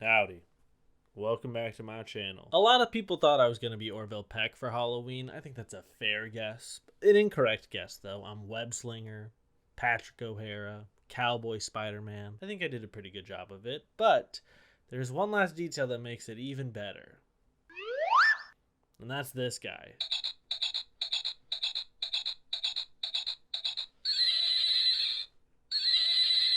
Howdy. Welcome back to my channel. A lot of people thought I was going to be Orville Peck for Halloween. I think that's a fair guess. An incorrect guess, though. I'm Webslinger, Patrick O'Hara, Cowboy Spider-Man. I think I did a pretty good job of it, but there's one last detail that makes it even better. And that's this guy.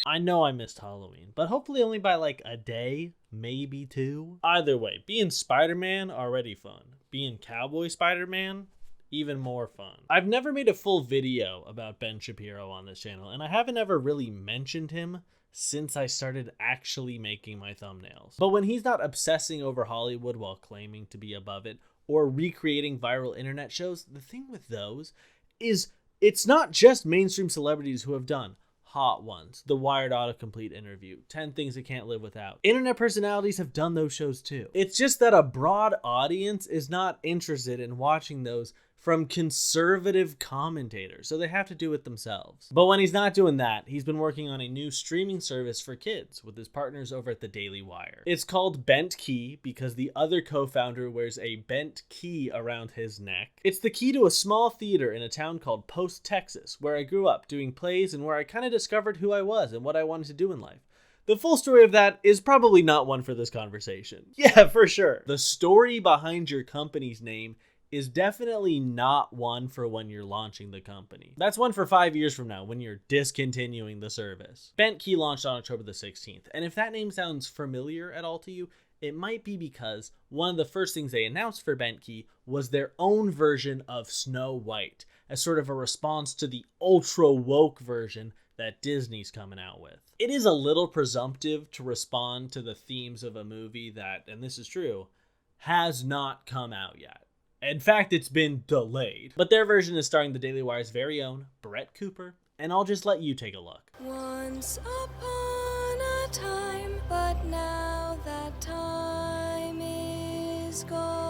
I know I missed Halloween, but hopefully only by like a day, maybe two. Either way, being Spider-Man, already fun. Being Cowboy Spider-Man, even more fun. I've never made a full video about Ben Shapiro on this channel, and I haven't ever really mentioned him since I started actually making my thumbnails. But when he's not obsessing over Hollywood while claiming to be above it, or recreating viral internet shows, the thing with those is it's not just mainstream celebrities who have done Hot Ones, The Wired Autocomplete Interview, 10 Things I Can't Live Without. Internet personalities have done those shows too. It's just that a broad audience is not interested in watching those from conservative commentators, so they have to do it themselves. But when he's not doing that, he's been working on a new streaming service for kids with his partners over at the Daily Wire. It's called Bent Key because the other co-founder wears a bent key around his neck. It's the key to a small theater in a town called Post, Texas, where I grew up doing plays and where I kind of discovered who I was and what I wanted to do in life. The full story of that is probably not one for this conversation. Yeah, for sure. The story behind your company's name is definitely not one for when you're launching the company. That's one for 5 years from now when you're discontinuing the service. Bent Key launched on October the 16th, and if that name sounds familiar at all to you, it might be because one of the first things they announced for Bent Key was their own version of Snow White, as sort of a response to the ultra woke version that Disney's coming out with. It is a little presumptive to respond to the themes of a movie that, and this is true, has not come out yet. In fact, it's been delayed. But their version is starring the Daily Wire's very own Brett Cooper, and I'll just let you take a look. Once upon a time, but now that time is gone.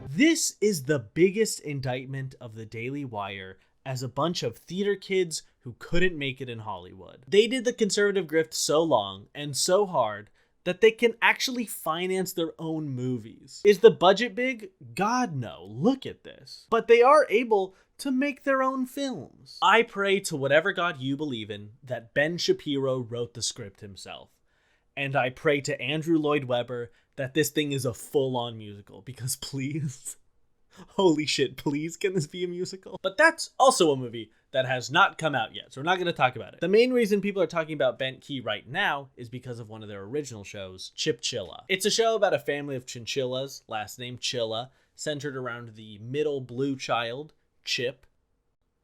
This is the biggest indictment of the Daily Wire as a bunch of theater kids who couldn't make it in Hollywood. They did the conservative grift so long and so hard that they can actually finance their own movies. Is the budget big? God no, look at this. But they are able to make their own films. I pray to whatever God you believe in that Ben Shapiro wrote the script himself. And I pray to Andrew Lloyd Webber that this thing is a full-on musical, because please, holy shit, please can this be a musical? But that's also a movie that has not come out yet, so we're not going to talk about it. The main reason people are talking about Bent Key right now is because of one of their original shows, Chipchilla. It's a show about a family of chinchillas, last name Chilla, centered around the middle blue child, Chip,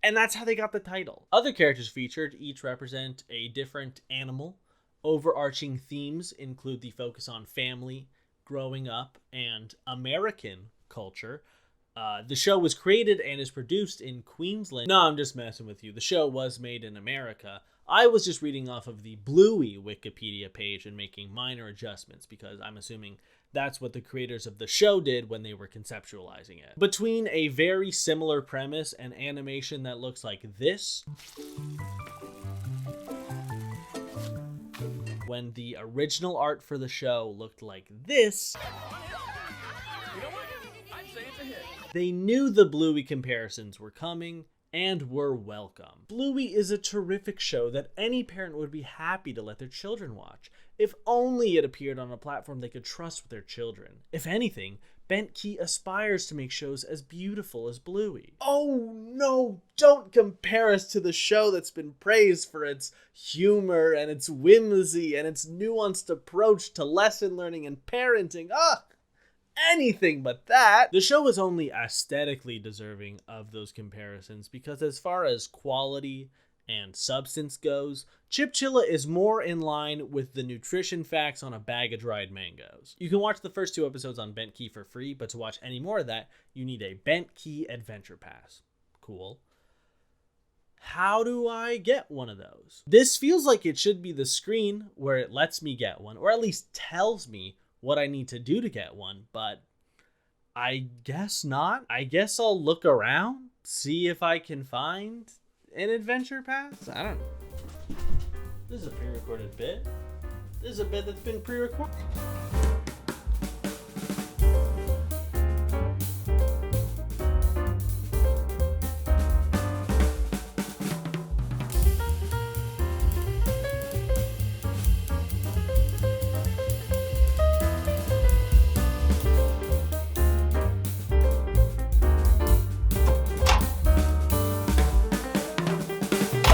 and that's how they got the title. Other characters featured each represent a different animal. Overarching themes include the focus on family, growing up, and American culture. The show was created and is produced in Queensland. No, I'm just messing with you. The show was made in America. I was just reading off of the Bluey Wikipedia page and making minor adjustments because I'm assuming that's what the creators of the show did when they were conceptualizing it. Between a very similar premise and animation that looks like this, when the original art for the show looked like this, You know what? I'd say it's a hit. they knew the Bluey comparisons were coming and were welcome. Bluey is a terrific show that any parent would be happy to let their children watch, if only it appeared on a platform they could trust with their children. If anything, Bent Key aspires to make shows as beautiful as Bluey. Oh no, don't compare us to the show that's been praised for its humor and its whimsy and its nuanced approach to lesson learning and parenting. Anything but that. The show is only aesthetically deserving of those comparisons because as far as quality and substance goes, Chipchilla is more in line with the nutrition facts on a bag of dried mangoes. You can watch the first 2 episodes on Bent Key for free, but to watch any more of that, you need a Bent Key Adventure Pass. Cool. How do I get one of those? This feels like it should be the screen where it lets me get one, or at least tells me what I need to do to get one, but I guess not. I guess I'll look around, see if I can find an adventure pass. I don't know. This is a pre-recorded bit. This is a bit that's been pre-recorded.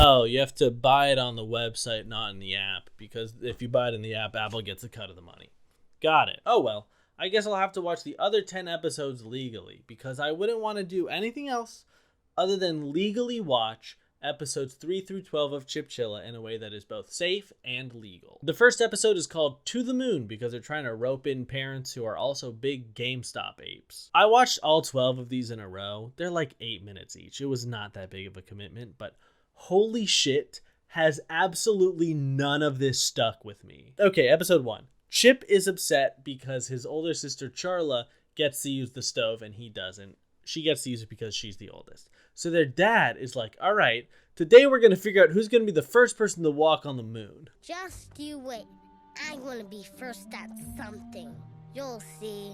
Oh, you have to buy it on the website, not in the app, because if you buy it in the app, Apple gets a cut of the money. Got it. Oh well, I guess I'll have to watch the other 10 episodes legally, because I wouldn't want to do anything else other than legally watch episodes 3 through 12 of Chipchilla in a way that is both safe and legal. The first episode is called To the Moon because they're trying to rope in parents who are also big GameStop apes. I watched all 12 of these in a row. They're like 8 minutes each. It was not that big of a commitment, but holy shit, has absolutely none of this stuck with me. Okay, episode 1. Chip is upset because his older sister Charla gets to use the stove and he doesn't. She gets to use it because she's the oldest. So their dad is like, all right, today we're going to figure out who's going to be the first person to walk on the moon. Just you wait. I'm going to be first at something. You'll see.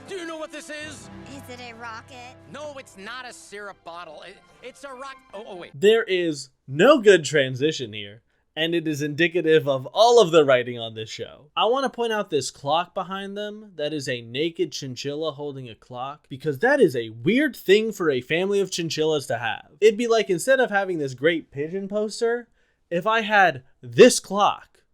Do you know what this is? Is it a rocket? No, it's not a syrup bottle. It's a rock. Oh, wait. There is no good transition here, and it is indicative of all of the writing on this show. I want to point out this clock behind them that is a naked chinchilla holding a clock, because that is a weird thing for a family of chinchillas to have. It'd be like instead of having this great pigeon poster, if I had this clock,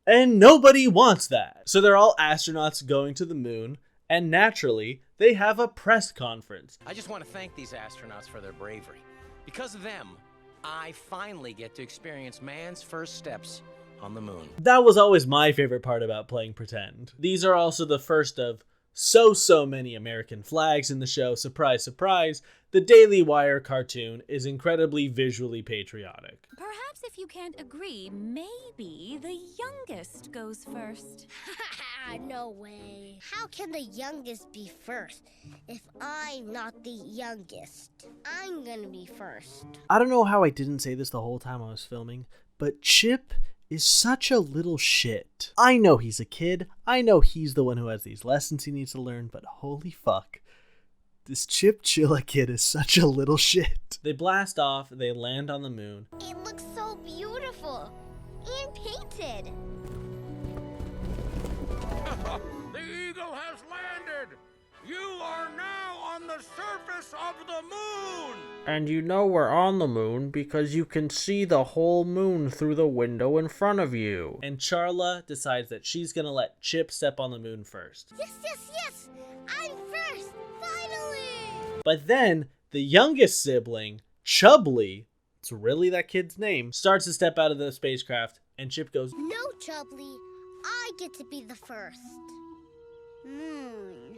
and nobody wants that. So they're all astronauts going to the moon, and naturally, they have a press conference. I just want to thank these astronauts for their bravery. Because of them, I finally get to experience man's first steps on the moon. That was always my favorite part about playing pretend. These are also the first of so many American flags in the show. Surprise, surprise. The Daily Wire cartoon is incredibly visually patriotic. Perhaps if you can't agree, maybe the youngest goes first. No way. How can the youngest be first if I'm not the youngest? I'm gonna be first. I don't know how I didn't say this the whole time I was filming, but Chip is such a little shit. I know he's a kid. I know he's the one who has these lessons he needs to learn, but holy fuck. This Chipchilla kid is such a little shit. They blast off, they land on the moon. It looks so beautiful and painted. The eagle has landed! You are now on the surface of the moon! And you know we're on the moon because you can see the whole moon through the window in front of you. And Charla decides that she's gonna let Chip step on the moon first. Yes! I'm first! Finally! But then, the youngest sibling, Chubbly, it's really that kid's name, starts to step out of the spacecraft, and Chip goes, No, Chubbly. I get to be the first.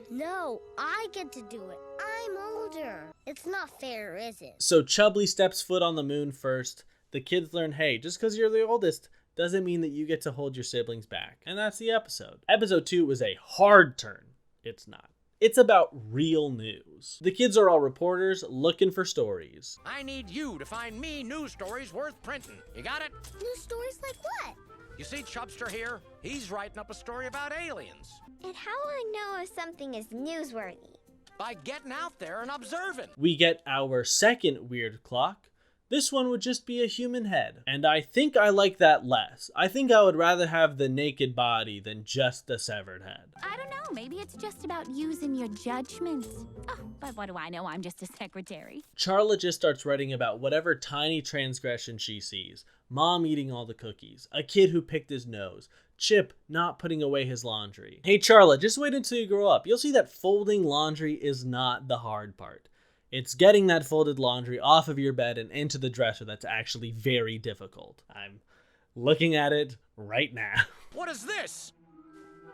No, I get to do it. I'm older. It's not fair, is it? So Chubbly steps foot on the moon first. The kids learn, hey, just because you're the oldest doesn't mean that you get to hold your siblings back. And that's the episode. Episode 2 was a hard turn. It's not. It's about real news. The kids are all reporters looking for stories. I need you to find me news stories worth printing. You got it? News stories like what? You see Chubster here? He's writing up a story about aliens. And how will I know if something is newsworthy? By getting out there and observing. We get our second weird clock. This one would just be a human head. And I think I like that less. I think I would rather have the naked body than just the severed head. I don't know, maybe it's just about using your judgment. Oh, but what do I know? I'm just a secretary. Charla just starts writing about whatever tiny transgression she sees. Mom eating all the cookies. A kid who picked his nose. Chip not putting away his laundry. Hey Charla, just wait until you grow up. You'll see that folding laundry is not the hard part. It's getting that folded laundry off of your bed and into the dresser that's actually very difficult. I'm looking at it right now. What is this?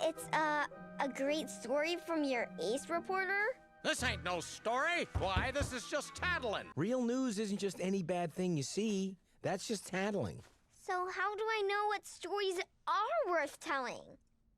It's a great story from your ace reporter? This ain't no story. Why, this is just tattling. Real news isn't just any bad thing you see. That's just tattling. So how do I know what stories are worth telling?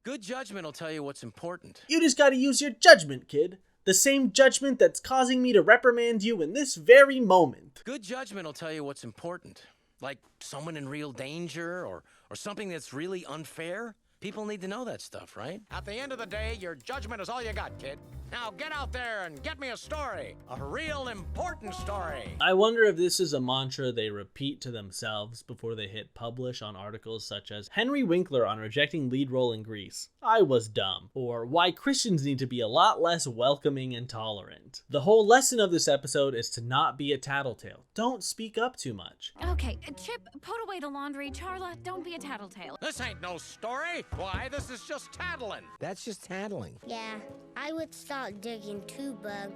Good judgment will tell you what's important. You just gotta use your judgment, kid. The same judgment that's causing me to reprimand you in this very moment. Good judgment will tell you what's important. Like someone in real danger or something that's really unfair. People need to know that stuff, right? At the end of the day, your judgment is all you got, kid. Now get out there and get me a story. A real important story. I wonder if this is a mantra they repeat to themselves before they hit publish on articles such as Henry Winkler on rejecting lead role in Grease. I was dumb. Or why Christians need to be a lot less welcoming and tolerant. The whole lesson of this episode is to not be a tattletale. Don't speak up too much. Okay, Chip, put away the laundry. Charla, don't be a tattletale. This ain't no story. Why, this is just tattling. That's just tattling. Yeah, I would stop digging too, Bug.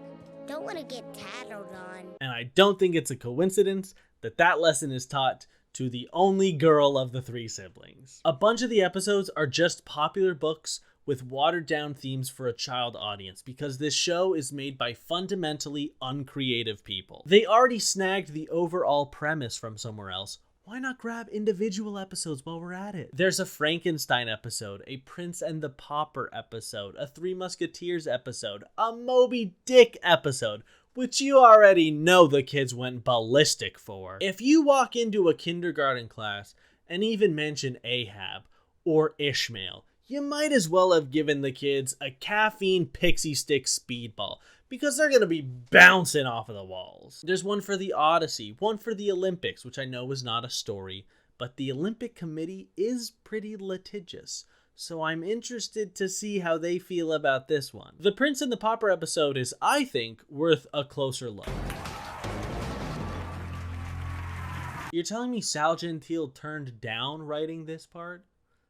Don't want to get tattled on. And I don't think it's a coincidence that that lesson is taught to the only girl of the three siblings. A bunch of the episodes are just popular books with watered down themes for a child audience because this show is made by fundamentally uncreative people. They already snagged the overall premise from somewhere else. Why not grab individual episodes while we're at it? There's a Frankenstein episode, a Prince and the Pauper episode, a Three Musketeers episode, a Moby Dick episode, which you already know the kids went ballistic for. If you walk into a kindergarten class and even mention Ahab or Ishmael, you might as well have given the kids a caffeine pixie stick speedball, because they're going to be bouncing off of the walls. There's one for the Odyssey, one for the Olympics, which I know is not a story, but the Olympic Committee is pretty litigious, so I'm interested to see how they feel about this one. The Prince and the Pauper episode is, I think, worth a closer look. You're telling me Sal Gentile turned down writing this part?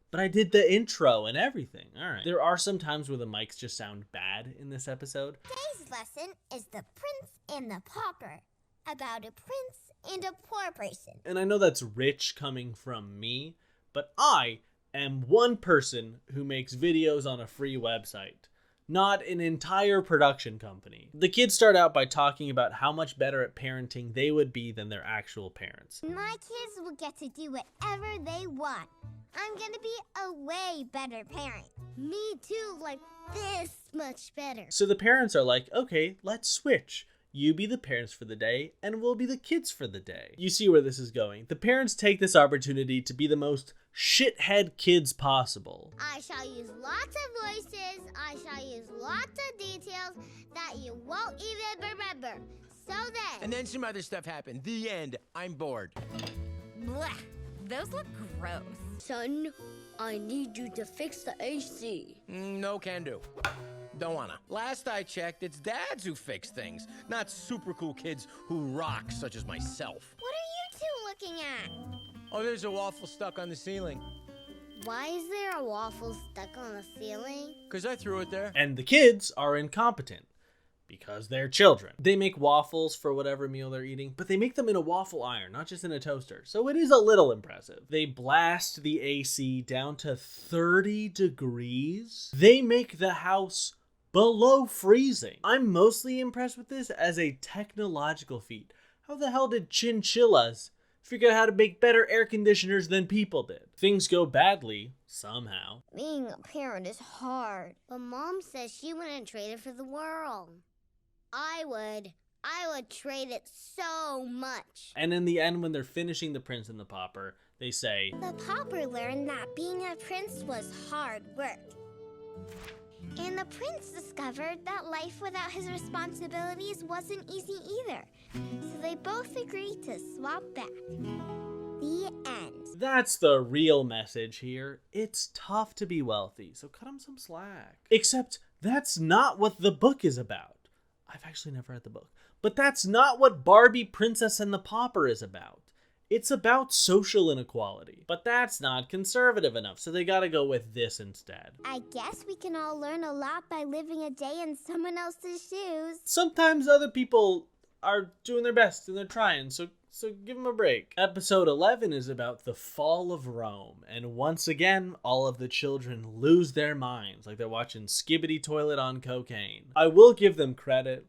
But I did the intro and everything. All right. There are some times where the mics just sound bad in this episode. Today's lesson is The Prince and the Pauper, about a prince and a poor person. And I know that's rich coming from me, but I am one person who makes videos on a free website, not an entire production company. The kids start out by talking about how much better at parenting they would be than their actual parents. My kids will get to do whatever they want. I'm gonna be a way better parent. Me too, like this much better. So the parents are like, okay, let's switch. You be the parents for the day, and we'll be the kids for the day. You see where this is going. The parents take this opportunity to be the most shithead kids possible. I shall use lots of voices. I shall use lots of details that you won't even remember. So then... And then some other stuff happened. The end. I'm bored. Blech. Those look gross. Son, I need you to fix the AC. No can do. Don't wanna. Last I checked, it's dads who fix things, not super cool kids who rock, such as myself. What are you two looking at? Oh, there's a waffle stuck on the ceiling. Why is there a waffle stuck on the ceiling? 'Cause I threw it there. And the kids are incompetent. Because they're children. They make waffles for whatever meal they're eating, but they make them in a waffle iron, not just in a toaster. So it is a little impressive. They blast the AC down to 30 degrees. They make the house below freezing. I'm mostly impressed with this as a technological feat. How the hell did chinchillas figure out how to make better air conditioners than people did? Things go badly, somehow. Being a parent is hard. But Mom says she wouldn't trade it for the world. I would trade it so much. And in the end, when they're finishing The Prince and the Pauper, they say, The Pauper learned that being a prince was hard work. And the prince discovered that life without his responsibilities wasn't easy either. So they both agreed to swap back. The end. That's the real message here. It's tough to be wealthy, so cut them some slack. Except that's not what the book is about. I've actually never read the book. But that's not what Barbie Princess and the Pauper is about. It's about social inequality. But that's not conservative enough, so they gotta go with this instead. I guess we can all learn a lot by living a day in someone else's shoes. Sometimes other people are doing their best and they're trying, so give them a break. Episode 11 is about the fall of Rome, and once again, all of the children lose their minds like they're watching Skibbity Toilet on cocaine. I will give them credit.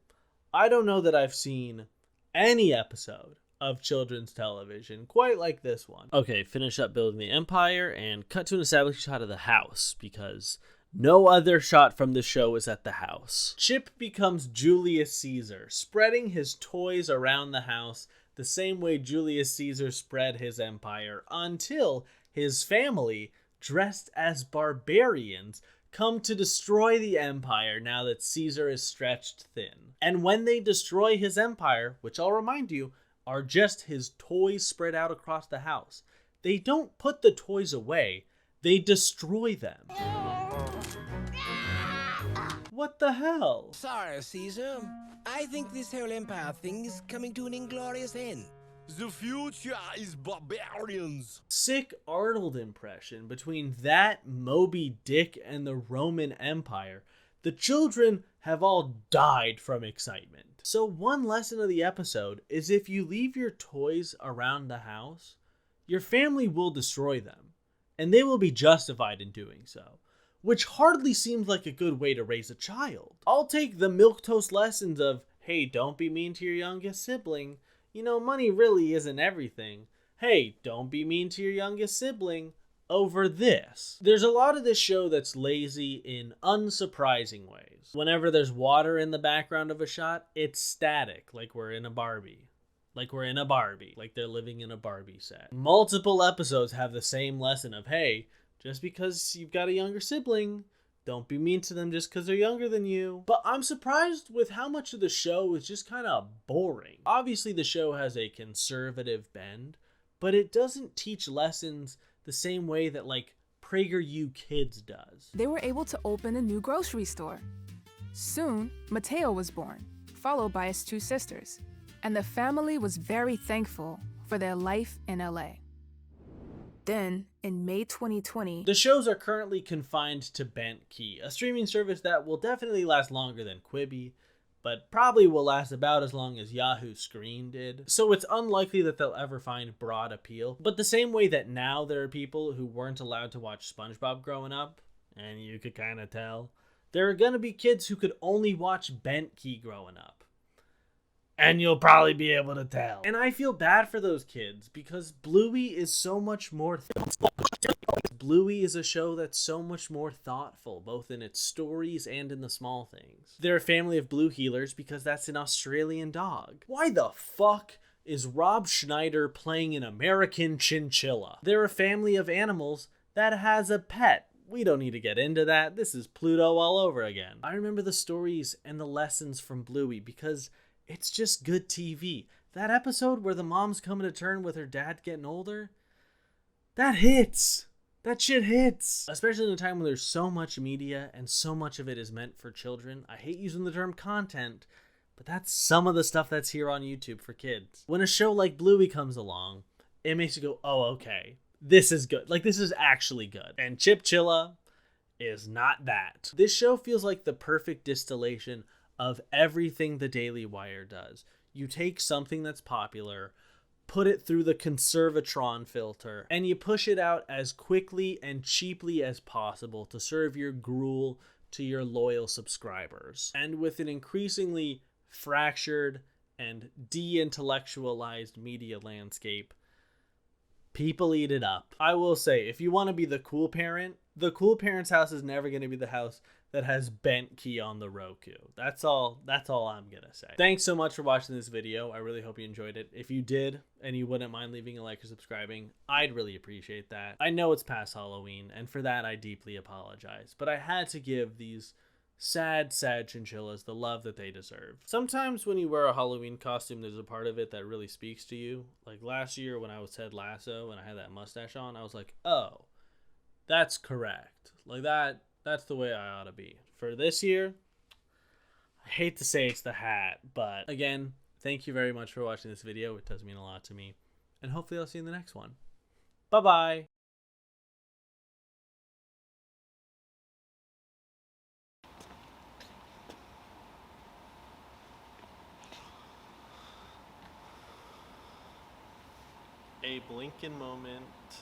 I don't know that I've seen any episode of children's television, quite like this one. Okay, finish up building the empire and cut to an establishing shot of the house because no other shot from the show is at the house. Chip becomes Julius Caesar, spreading his toys around the house the same way Julius Caesar spread his empire until his family, dressed as barbarians, come to destroy the empire now that Caesar is stretched thin. And when they destroy his empire, which I'll remind you, are just his toys spread out across the house, they don't put the toys away, they destroy them. What the hell? Sorry, Caesar. I think this whole empire thing is coming to an inglorious end. The future is barbarians. Sick Arnold impression between that, Moby Dick, and the Roman Empire. The children have all died from excitement. So one lesson of the episode is if you leave your toys around the house, your family will destroy them, and they will be justified in doing so, which hardly seems like a good way to raise a child. I'll take the milquetoast lessons of, hey, don't be mean to your youngest sibling. You know, money really isn't everything. Hey, don't be mean to your youngest sibling over this. There's a lot of this show that's lazy in unsurprising ways. Whenever there's water in the background of a shot, it's static, like we're in a Barbie. Like they're living in a Barbie set. Multiple episodes have the same lesson of, hey, just because you've got a younger sibling, don't be mean to them just because they're younger than you. But I'm surprised with how much of the show is just kind of boring. Obviously, the show has a conservative bend, but it doesn't teach lessons the same way that, like, PragerU Kids does. They were able to open a new grocery store. Soon, Mateo was born, followed by his two sisters. And the family was very thankful for their life in LA. Then, in May 2020, the shows are currently confined to Bent Key, a streaming service that will definitely last longer than Quibi, but probably will last about as long as Yahoo Screen did. So it's unlikely that they'll ever find broad appeal. But the same way that now there are people who weren't allowed to watch SpongeBob growing up, and you could kind of tell, there are gonna be kids who could only watch Bent Key growing up. And you'll probably be able to tell. And I feel bad for those kids because Bluey is so much more Bluey is a show that's so much more thoughtful, both in its stories and in the small things. They're a family of blue heelers because that's an Australian dog. Why the fuck is Rob Schneider playing an American chinchilla? They're a family of animals that has a pet. We don't need to get into that. This is Pluto all over again. I remember the stories and the lessons from Bluey because it's just good TV. That episode where the mom's coming to terms with her dad getting older, that hits. That shit hits. Especially in a time when there's so much media and so much of it is meant for children. I hate using the term content, but that's some of the stuff that's here on YouTube for kids. When a show like Bluey comes along, it makes you go, oh, okay, this is good. Like, this is actually good. And Chipchilla is not that. This show feels like the perfect distillation of everything the Daily Wire does. You take something that's popular, put it through the conservatron filter, and you push it out as quickly and cheaply as possible to serve your gruel to your loyal subscribers. And with an increasingly fractured and de-intellectualized media landscape, people eat it up. I will say, if you want to be the cool parent's house is never going to be the house that has Bent Key on the Roku. That's all I'm gonna say. Thanks so much for watching this video. I really hope you enjoyed it. If you did, and you wouldn't mind leaving a like or subscribing, I'd really appreciate that. I know it's past Halloween, and for that I deeply apologize, but I had to give these sad chinchillas the love that they deserve. Sometimes when you wear a Halloween costume, there's a part of it that really speaks to you. Like last year when I was Ted Lasso and I had that mustache on, I was like, oh, that's correct. Like that's the way I ought to be. For this year, I hate to say it's the hat, but again, thank you very much for watching this video. It does mean a lot to me. And hopefully I'll see you in the next one. Bye-bye. A Blinken moment.